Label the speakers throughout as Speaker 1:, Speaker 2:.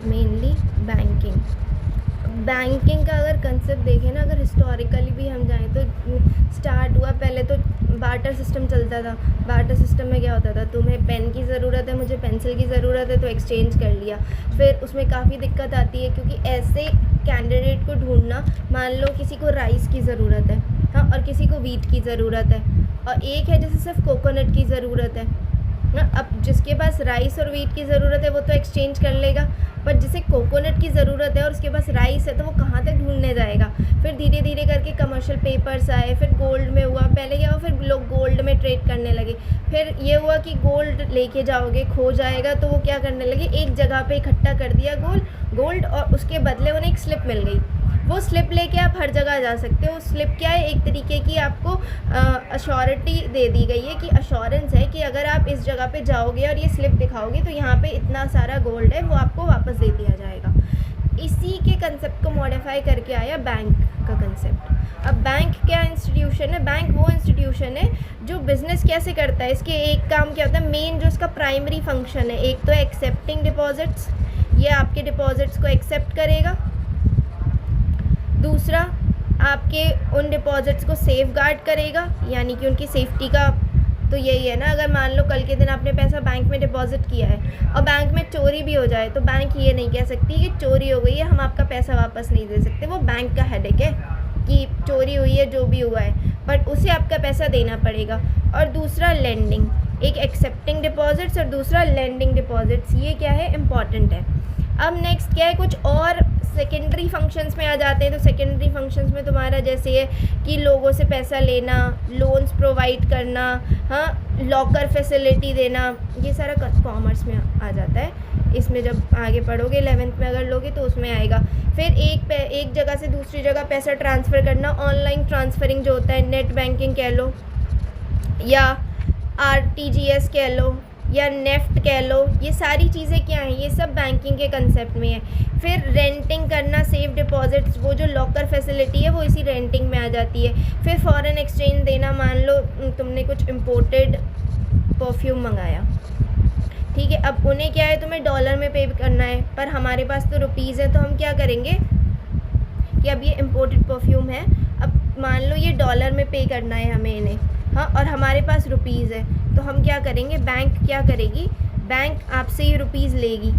Speaker 1: Mainly banking का अगर concept देखें ना, अगर हिस्टोरिकली भी हम जाएँ तो स्टार्ट हुआ पहले तो बार्टर सिस्टम चलता था। बार्टर सिस्टम में क्या होता था, तुम्हें पेन की ज़रूरत है, मुझे पेंसिल की ज़रूरत है, तो एक्सचेंज कर लिया। फिर उसमें काफ़ी दिक्कत आती है क्योंकि ऐसे कैंडिडेट को ढूंढना, मान लो किसी को राइस की ज़रूरत है, हाँ, और किसी को वीट की ज़रूरत है, और एक है जिसे सिर्फ कोकोनट की ज़रूरत है ना। अब जिसके पास राइस और वीट की ज़रूरत है वो तो एक्सचेंज कर लेगा, पर जिसे कोकोनट की ज़रूरत है और उसके पास राइस है तो वो कहाँ तक ढूंढने जाएगा। फिर धीरे धीरे करके कमर्शियल पेपर्स आए, फिर गोल्ड में हुआ, पहले क्या हुआ, फिर लोग गोल्ड में ट्रेड करने लगे। फिर ये हुआ कि गोल्ड लेके जाओगे खो जाएगा, तो वो क्या करने लगे, एक जगह पे इकट्ठा कर दिया गोल्ड, और उसके बदले उन्हें एक स्लिप मिल गई। वो स्लिप लेके आप हर जगह जा सकते हो। स्लिप क्या है, एक तरीके की आपको अश्योरिटी दे दी गई है कि अश्योरेंस है कि अगर आप इस जगह पे जाओगे और ये स्लिप दिखाओगे तो यहाँ पे इतना सारा गोल्ड है, वो आपको वापस दे दिया जाएगा। इसी के कंसेप्ट को मॉडिफाई करके आया बैंक का कंसेप्ट। अब बैंक क्या इंस्टीट्यूशन है, बैंक वो इंस्टीट्यूशन है जो बिज़नेस कैसे करता है। इसके एक काम क्या होता है, मेन जो इसका प्राइमरी फंक्शन है, एक तो एक्सेप्टिंग डिपॉजिट्स, ये आपके डिपॉजिट्स को एक्सेप्ट करेगा। दूसरा, आपके उन डिपॉजिट्स को सेफ गार्ड करेगा, यानी कि उनकी सेफ्टी का तो यही है ना। अगर मान लो कल के दिन आपने पैसा बैंक में डिपॉजिट किया है और बैंक में चोरी भी हो जाए, तो बैंक ये नहीं कह सकती कि चोरी हो गई है, हम आपका पैसा वापस नहीं दे सकते। वो बैंक का हेडेक है कि चोरी हुई है, जो भी हुआ है, बट उसे आपका पैसा देना पड़ेगा। और दूसरा लेंडिंग, एक एक्सेप्टिंग डिपॉजिट्स और दूसरा लेंडिंग डिपॉजिट्स, ये क्या है, इम्पॉर्टेंट है। अब नेक्स्ट क्या है, कुछ और सेकेंडरी फंक्शंस में आ जाते हैं। तो सेकेंडरी फंक्शंस में तुम्हारा जैसे है कि लोगों से पैसा लेना, लोन्स प्रोवाइड करना, हाँ, लॉकर फैसिलिटी देना, ये सारा कॉमर्स में आ जाता है। इसमें जब आगे पढ़ोगे 11th में अगर लोगे तो उसमें आएगा। फिर एक जगह से दूसरी जगह पैसा ट्रांसफ़र करना, ऑनलाइन ट्रांसफरिंग जो होता है, नेट बैंकिंग कह लो या RTGS कह लो या नेफ्ट कह लो, ये सारी चीज़ें क्या हैं, ये सब बैंकिंग के कंसेप्ट में है। फिर रेंटिंग करना, सेफ डिपॉजिट्स, वो जो लॉकर फैसिलिटी है वो इसी रेंटिंग में आ जाती है। फिर फॉरेन एक्सचेंज देना, मान लो तुमने कुछ इम्पोर्टेड परफ्यूम मंगाया, ठीक है, अब उन्हें क्या है, तुम्हें डॉलर में पे करना है, पर हमारे पास तो रुपीज़ है, तो हम क्या करेंगे कि अब ये इम्पोर्टेड परफ्यूम है, अब मान लो ये डॉलर में पे करना है हमें इन्हें, हाँ, और हमारे पास रुपीज़ है, तो हम क्या करेंगे, बैंक क्या करेगी, बैंक आपसे ये रुपीज़ लेगी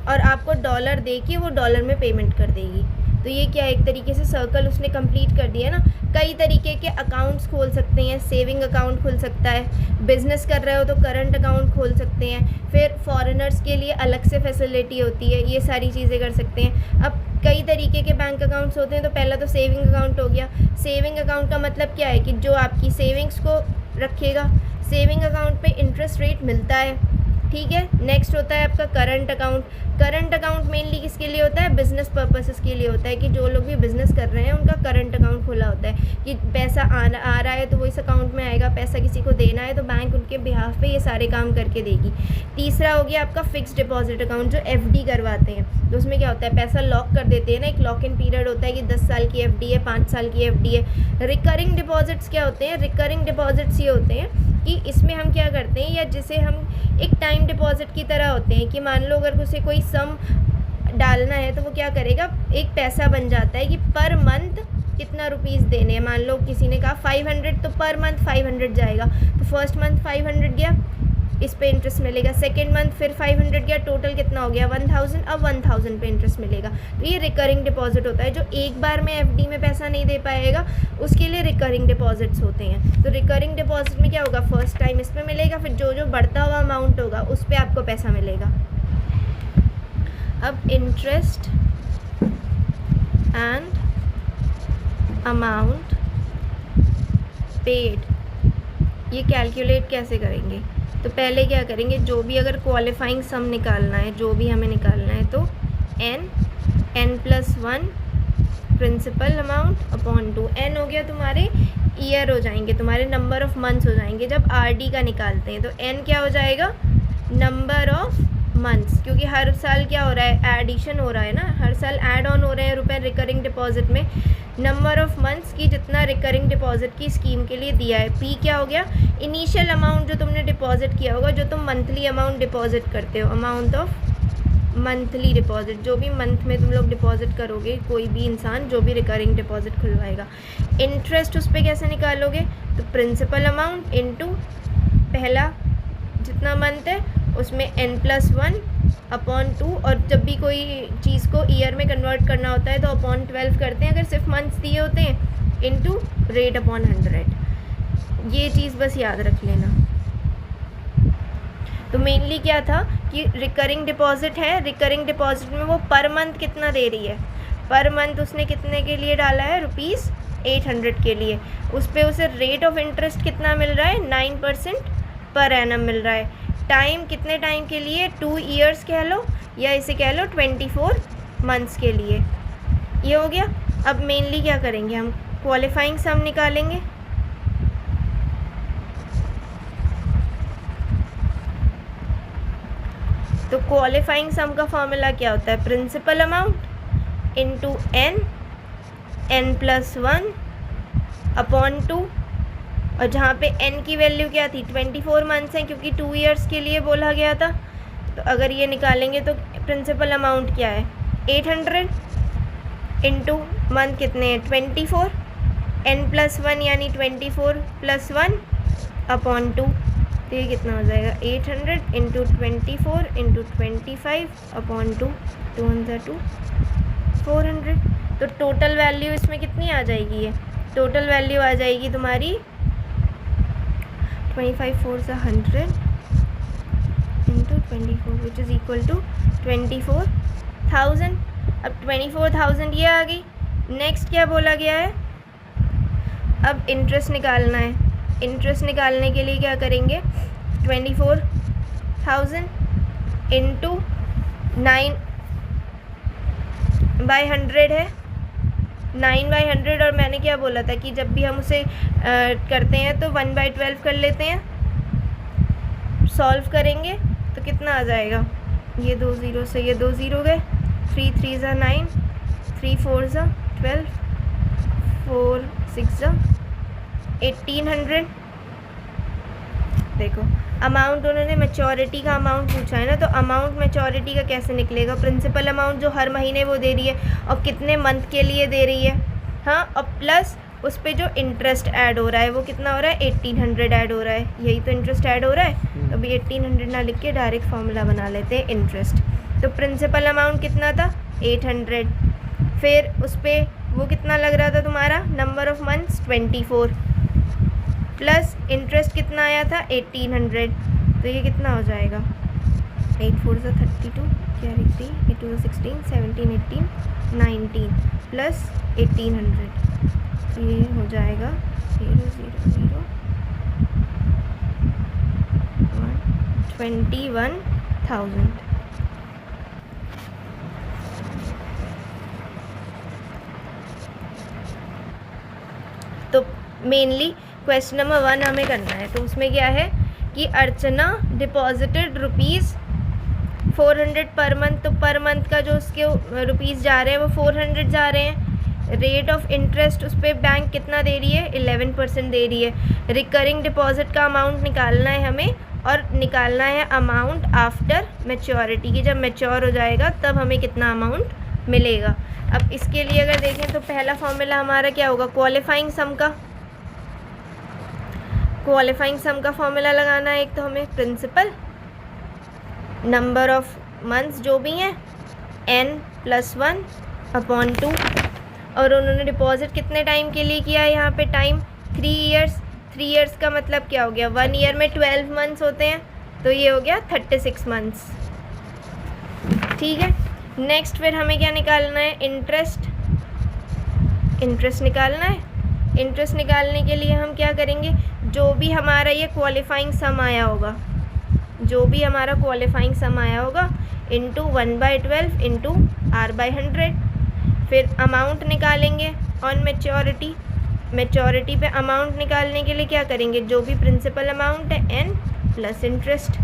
Speaker 1: और आपको डॉलर दे के वो डॉलर में पेमेंट कर देगी। तो ये क्या, एक तरीके से सर्कल उसने कंप्लीट कर दिया ना। कई तरीके के अकाउंट्स खोल सकते हैं, सेविंग अकाउंट खुल सकता है, बिज़नेस कर रहे हो तो करंट अकाउंट खोल सकते हैं, फिर फॉरेनर्स के लिए अलग से फैसिलिटी होती है, ये सारी चीज़ें कर सकते हैं। अब कई तरीके के बैंक अकाउंट्स होते हैं, तो पहला तो सेविंग अकाउंट हो गया। सेविंग अकाउंट का मतलब क्या है कि जो आपकी सेविंग्स को रखेगा, सेविंग अकाउंट पे इंटरेस्ट रेट मिलता है, ठीक है। नेक्स्ट होता है आपका current account. Current account mainly किसके लिए होता है, बिज़नेस पर्पसेस के लिए होता है, कि जो लोग भी बिज़नेस कर रहे हैं उनका करंट अकाउंट खुला होता है कि पैसा आ रहा है तो वो इस अकाउंट में आएगा, पैसा किसी को देना है तो बैंक उनके बिहाफ पे ये सारे काम करके देगी। तीसरा हो गया आपका फिक्स्ड डिपॉजिट अकाउंट, जो FD करवाते हैं, तो उसमें क्या होता है, पैसा लॉक कर देते हैं ना, एक लॉक इन पीरियड होता है कि 10 साल की FD है, 5 साल की FD है। रिकरिंग डिपॉजिट्स क्या होते हैं, रिकरिंग डिपॉजिट्स ये होते हैं कि इसमें हम क्या करते हैं, या जिसे हम एक टाइम डिपॉजिट की तरह होते हैं कि मान लो अगर उसे कोई सम डालना है तो वो क्या करेगा, एक पैसा बन जाता है कि पर मंथ कितना रुपीज़ देने हैं। मान लो किसी ने कहा 500, तो पर मंथ 500 जाएगा, तो फर्स्ट मंथ 500 गया, इस पे इंटरेस्ट मिलेगा। सेकेंड मंथ फिर 500 गया, टोटल कितना हो गया 1000, अब 1000 पे इंटरेस्ट मिलेगा। तो ये रिकरिंग डिपॉजिट होता है। जो एक बार में FD में पैसा नहीं दे पाएगा उसके लिए रिकरिंग डिपॉजिट्स होते हैं। तो रिकरिंग डिपॉजिट में क्या होगा, फर्स्ट टाइम इसमें मिलेगा, फिर जो जो बढ़ता हुआ अमाउंट होगा उस पर आपको पैसा मिलेगा। अब इंटरेस्ट एंड अमाउंट पेड, ये कैलकुलेट कैसे करेंगे, तो पहले क्या करेंगे, जो भी अगर क्वालिफाइंग सम निकालना है, जो भी हमें निकालना है, तो n+1 principal amount upon 2, n हो गया तुम्हारे ईयर हो जाएंगे, तुम्हारे नंबर ऑफ मंथ्स हो जाएंगे। जब RD का निकालते हैं तो n क्या हो जाएगा, नंबर ऑफ मंथ्स, क्योंकि हर साल क्या हो रहा है, एडिशन हो रहा है ना, हर साल ऐड ऑन हो रहे हैं रुपए रिकरिंग डिपॉजिट में। नंबर ऑफ मंथ्स की जितना रिकरिंग डिपॉजिट की स्कीम के लिए दिया है। P क्या हो गया, इनिशियल अमाउंट जो तुमने डिपॉजिट किया होगा, जो तुम मंथली अमाउंट डिपॉजिट करते हो, अमाउंट ऑफ मंथली डिपॉजिट, जो भी मंथ में तुम लोग डिपॉजिट करोगे, कोई भी इंसान जो भी रिकरिंग डिपॉजिट खुलवाएगा। इंटरेस्ट उस पर कैसे निकालोगे, तो प्रिंसिपल अमाउंट इनटू पहला जितना मंथ है उसमें n+1/2, और जब भी कोई चीज़ को ईयर में कन्वर्ट करना होता है तो अपॉन 12 करते हैं अगर सिर्फ मंथ्स दिए होते हैं, इनटू रेट अपॉन 100। ये चीज़ बस याद रख लेना। तो मेनली क्या था कि रिकरिंग डिपॉजिट है, रिकरिंग डिपॉजिट में वो पर मंथ कितना दे रही है, पर मंथ उसने कितने के लिए डाला है, ₹800 के लिए, उस पर उसे रेट ऑफ इंटरेस्ट कितना मिल रहा है, 9% पर एनम मिल रहा है। टाइम कितने टाइम के लिए, 2 ईयर्स कह लो या इसे कह लो 24 मंथ्स के लिए। ये हो गया। अब मेनली क्या करेंगे, हम क्वालिफाइंग सम निकालेंगे। तो क्वालिफाइंग सम का फॉर्मूला क्या होता है, प्रिंसिपल अमाउंट इनटू n+1/2, और जहाँ पे n की वैल्यू क्या थी, 24 मंथ्स हैं क्योंकि 2 ईयर्स के लिए बोला गया था। तो अगर ये निकालेंगे तो प्रिंसिपल अमाउंट क्या है, 800 इनटू मंथ कितने हैं, 24, n+1 यानी 24 + 1/2, तो ये कितना हो जाएगा, 800 इंटू 24 इंटू 25/2, 2 2 400। तो टोटल वैल्यू इसमें कितनी आ जाएगी, है टोटल वैल्यू आ जाएगी तुम्हारी 25 4 100 into 24 which is equal to 24,000। अब 24,000 ये आ गई। नेक्स्ट क्या बोला गया है, अब इंटरेस्ट निकालना है। इंटरेस्ट निकालने के लिए क्या करेंगे, 24,000 इंटू 9/100 है, 9/100, और मैंने क्या बोला था कि जब भी हम उसे करते हैं तो 1/12 कर लेते हैं। सॉल्व करेंगे तो कितना आ जाएगा, ये 2 0 से ये 2 0 गए, 3 3 = 9, 3 4 = 12, 4 6 = 1800। देखो अमाउंट उन्होंने मैच्योरिटी का अमाउंट पूछा है ना, तो अमाउंट मैच्योरिटी का कैसे निकलेगा, प्रिंसिपल अमाउंट जो हर महीने वो दे रही है और कितने मंथ के लिए दे रही है, हाँ, और प्लस उस पर जो इंटरेस्ट ऐड हो रहा है वो कितना हो रहा है, 1800 ऐड हो रहा है, यही तो इंटरेस्ट ऐड हो रहा है। तो अभी 1800 ना लिख के डायरेक्ट फार्मूला बना लेते हैं इंटरेस्ट। तो प्रिंसिपल अमाउंट कितना था, 800, फिर उस पर वो कितना लग रहा था तुम्हारा, number of months 24, plus interest कितना आया था 1800, तो ये कितना हो जाएगा, 8 4 = 32, कैरी 3, 8 2 = 16, 17 18 19 प्लस 1800, तो ये हो जाएगा 0 0 0 21,000। तो मेनली क्वेश्चन नंबर 1 हमें करना है। तो उसमें क्या है कि अर्चना डिपॉजिटेड ₹400 पर मंथ, तो पर मंथ का जो उसके रुपीज़ जा रहे हैं वो 400 जा रहे हैं। रेट ऑफ इंटरेस्ट उस पर बैंक कितना दे रही है, 11% दे रही है। रिकरिंग डिपॉजिट का अमाउंट निकालना है हमें, और निकालना है अमाउंट आफ्टर मैच्योरिटी की, जब मैच्योर हो जाएगा तब हमें कितना अमाउंट मिलेगा। अब इसके लिए अगर देखें तो पहला फॉर्मूला हमारा क्या होगा, क्वालिफाइंग सम का। क्वालिफाइंग सम का फॉर्मूला लगाना है, एक तो हमें प्रिंसिपल, नंबर ऑफ मंथ्स जो भी हैं n+1/2, और उन्होंने डिपॉजिट कितने टाइम के लिए किया है, यहाँ पे टाइम 3 ईयर्स। 3 ईयर्स का मतलब क्या हो गया, 1 ईयर में 12 मंथ्स होते हैं, तो ये हो गया 36 मंथ्स। ठीक है, नेक्स्ट फिर हमें क्या निकालना है, इंटरेस्ट निकालना है। इंटरेस्ट निकालने के लिए हम क्या करेंगे, जो भी हमारा ये क्वालिफाइंग सम आया होगा, इंटू 1/12 इंटू r/100, फिर अमाउंट निकालेंगे ऑन मैच्योरिटी पे अमाउंट निकालने के लिए क्या करेंगे, जो भी प्रिंसिपल अमाउंट है n प्लस इंटरेस्ट,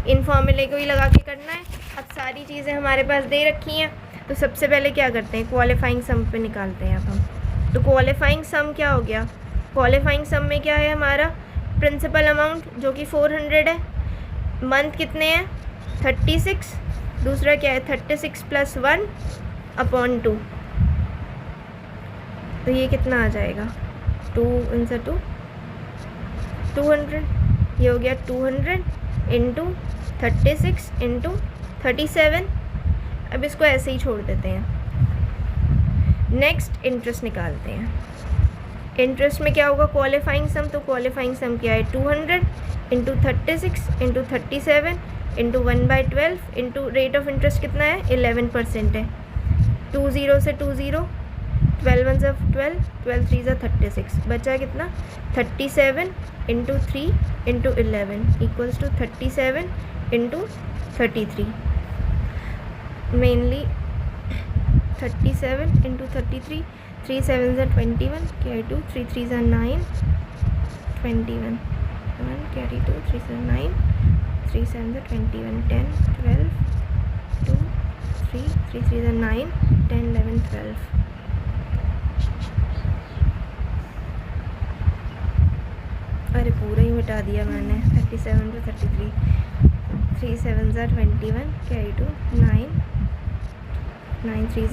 Speaker 1: इन फॉर्मूले को ही लगा के करना है। अब सारी चीज़ें हमारे पास दे रखी हैं, तो सबसे पहले क्या करते हैं, क्वालिफाइंग सम पे निकालते हैं अब हम। तो क्वालिफाइंग सम क्या हो गया, क्वालिफाइंग सम में क्या है हमारा, प्रिंसिपल अमाउंट जो कि 400 है, मंथ कितने हैं 36, दूसरा क्या है 36 + 1/2, तो ये कितना आ जाएगा 2 × 2 200, ये हो गया 200 × 36 × 37। अब इसको ऐसे ही छोड़ देते हैं। नेक्स्ट इंटरेस्ट निकालते हैं। इंटरेस्ट में क्या होगा क्वालिफाइंग सम, तो क्वालिफाइंग सम क्या है 200 × 36 × 37 × 1/12 इंटू रेट ऑफ इंटरेस्ट कितना है 11% है। 2 0 से 2 0, 12 1 = 12, 12 3 = 36, बचा कितना 37 × 3 × 11 = 37 × 33, मेनली 37 × 33, 3 7 = 21, carry 2, 3 3 = 9, 21, 1 carry 2, 3 7 9, 3 7 = 21, 10 12, 2 3 3 3 = 9, 10 11 12। अरे पूरा ही मिटा दिया मैंने। 37 to 33, 3 7 = 21, carry 2, 9 9 3 =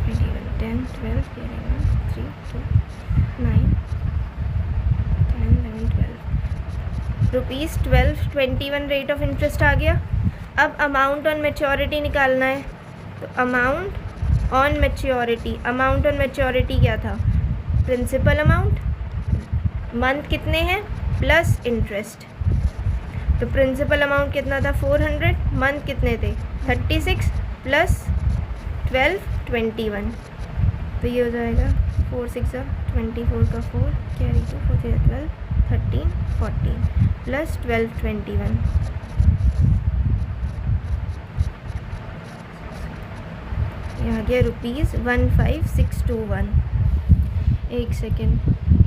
Speaker 1: 21, 10 12, carry 1, 3 2 9 10 11 12 rupees 1221 rate of interest आ गया। अब अमाउंट ऑन मैच्योरिटी निकालना है, तो अमाउंट ऑन मैच्योरिटी क्या था प्रिंसिपल अमाउंट, मंथ कितने हैं प्लस इंटरेस्ट। तो प्रिंसिपल अमाउंट कितना था 400, मंथ कितने थे 36 प्लस 12 21, तो ये हो जाएगा 4 6 = 24 का 4, कैरी 2 4 3 = 12 13 14 प्लस 12 21, यहाँ गया ₹15621। एक सेकेंड,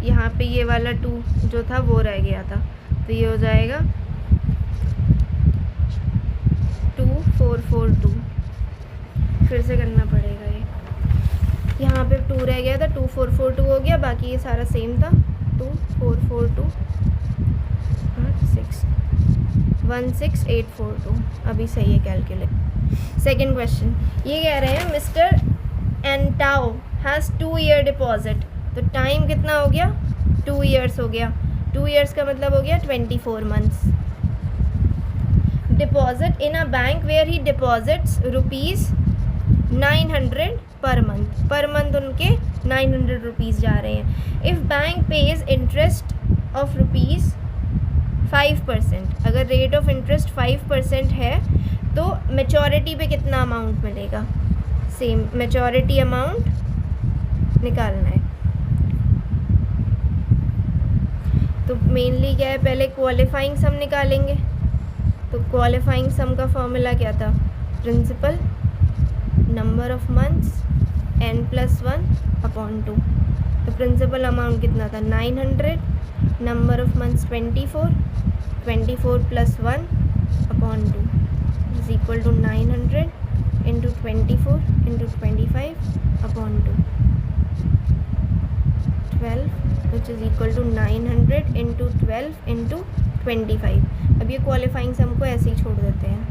Speaker 1: यहाँ पे ये वाला 2 जो था वो रह गया था, तो ये हो जाएगा 2442, फिर से करना पड़ेगा ये, यहाँ पे 2 रह गया था 2442 हो गया, बाकी ये सारा सेम था 2442 16842, अभी सही है कैलकुलेट। सेकेंड क्वेश्चन ये कह रहे हैं मिस्टर एंटाओ हैज़ 2 year डिपॉजिट, तो टाइम कितना हो गया 2 years हो गया, 2 years का मतलब हो गया 24 months। Deposit in a bank where he deposits ₹900 per month उनके 900 रुपीज़ जा रहे हैं। If bank pays interest of ₹5%, अगर रेट ऑफ इंटरेस्ट 5% है तो मैच्योरिटी पे कितना अमाउंट मिलेगा, सेम मैच्योरिटी अमाउंट निकालना है। तो मेनली क्या है पहले क्वालिफाइंग सम निकालेंगे, तो क्वालिफाइंग सम का फॉर्मूला क्या था principle number of months n+1/2, तो प्रिंसिपल अमाउंट कितना था 900, number of months 24 24 + 1/2 = 900 × 24 × 25/2 12, which is equal to 900 × 12 × 25। अब ये क्वालिफाइंग सम को ऐसे ही छोड़ देते हैं।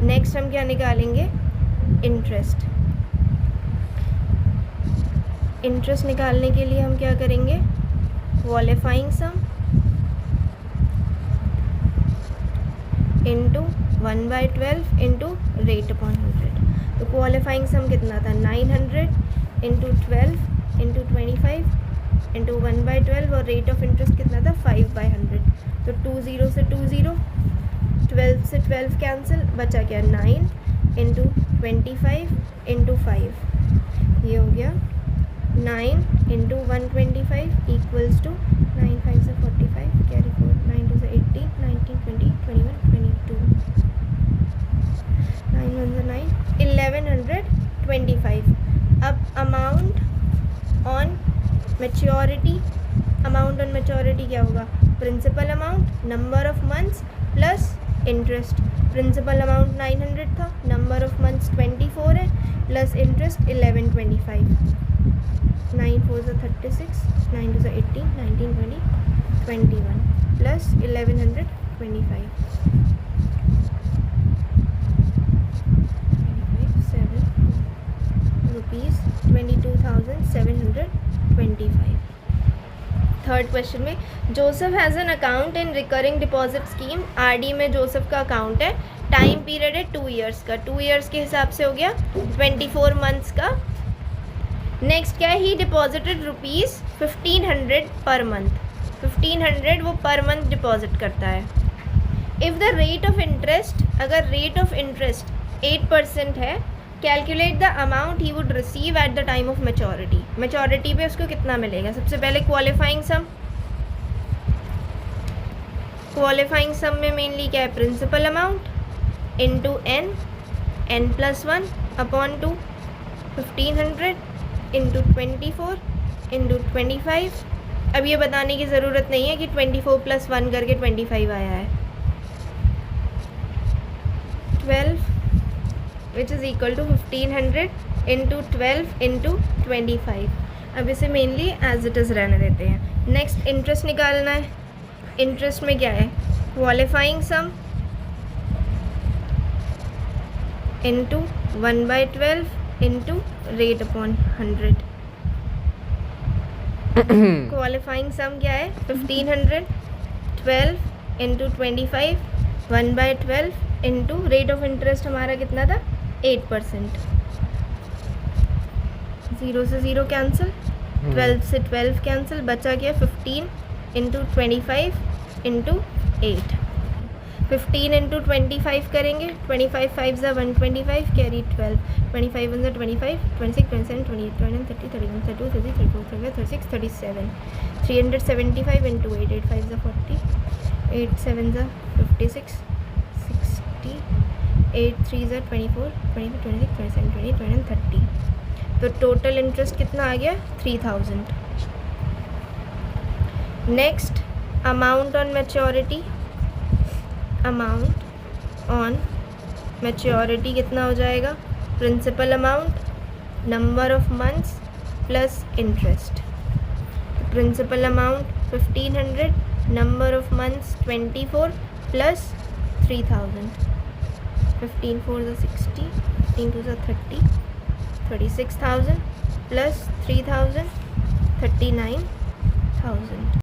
Speaker 1: नेक्स्ट हम क्या निकालेंगे इंटरेस्ट। इंटरेस्ट निकालने के लिए हम क्या करेंगे qualifying sum into 1/12 into rate upon 100। तो क्वालिफाइंग सम कितना था 900 × 12 × 25 इंटू 1/12 और रेट ऑफ इंटरेस्ट कितना था 5/100। तो 2 0 से 2 0, 12 से 12 कैंसिल, बचा क्या 9 × 25 × 5, ये हो गया 9 × 125 = 9 5 से 45, कैरी 4 9 2 से 18 19 20 21 22 9 1 से 9 1125। अब अमाउंट ऑन मैच्योरिटी क्या होगा principal amount number of months plus interest. Principal amount 900 था, नंबर ऑफ मंथ्स 24 है, प्लस इंटरेस्ट 1125। 9 4 से 36, 9 2 से 18 19 20 21 प्लस 1125। 725. थर्ड क्वेश्चन में Joseph has an account in recurring deposit scheme, RD में जोसेफ का अकाउंट है, टाइम पीरियड है 2 ईयर्स का, 2 ईयर्स के हिसाब से हो गया 24 मंथ्स का. नेक्स्ट क्या है, ही डिपॉजिटेड ₹1500 पर मंथ, 1500 वो पर मंथ डिपॉजिट करता है. If the rate of interest, अगर रेट ऑफ इंटरेस्ट 8% है, calculate the amount he would receive at the time of maturity. Maturity पे उसको कितना मिलेगा. सबसे पहले क्वालिफाइंग सम, क्वालिफाइंग सम में मेनली क्या है, principal amount into n+1 upon 2, 1500 into 24 into 25. अब ये बताने की ज़रूरत नहीं है कि 24 + 1 करके 25 आया है. 12 which is equal to 1500 into 12 into 25. अब इसे मेनली एज इट इज़ रहने देते हैं. नेक्स्ट इंटरेस्ट निकालना है. इंटरेस्ट में क्या है, qualifying sum into 1/12 into rate upon 100. Qualifying sum क्या है, 1500, 12 into 25, 1/12 into rate of interest हमारा कितना था, 8%. 0 से 0 कैंसिल, 12 से 12 कैंसिल, बचा क्या 15 इंटू 25 इंटू 8. 15 इंटू 25 करेंगे, 25 5 ज़ा 125, कैरी 12, 25 1 ज़ा 25, 26 27 28 29 30 31 32 33 34 35 36 37. 375 इंटू 8, 8 5 ज़ा 40, 8 7 ज़ा 56, 60, 8 3 ज़ा 24, 25 26 27 28 29 30. तो टोटल इंटरेस्ट कितना आ गया, 3000. Next amount on maturity, amount on maturity कितना हो जाएगा, principal amount number of months plus interest. Principal amount 1500, number of months 24 plus 3000. 15 4 ज़ा 60, 15 2 ज़ा 30, 36,000 प्लस 3000, 39,000.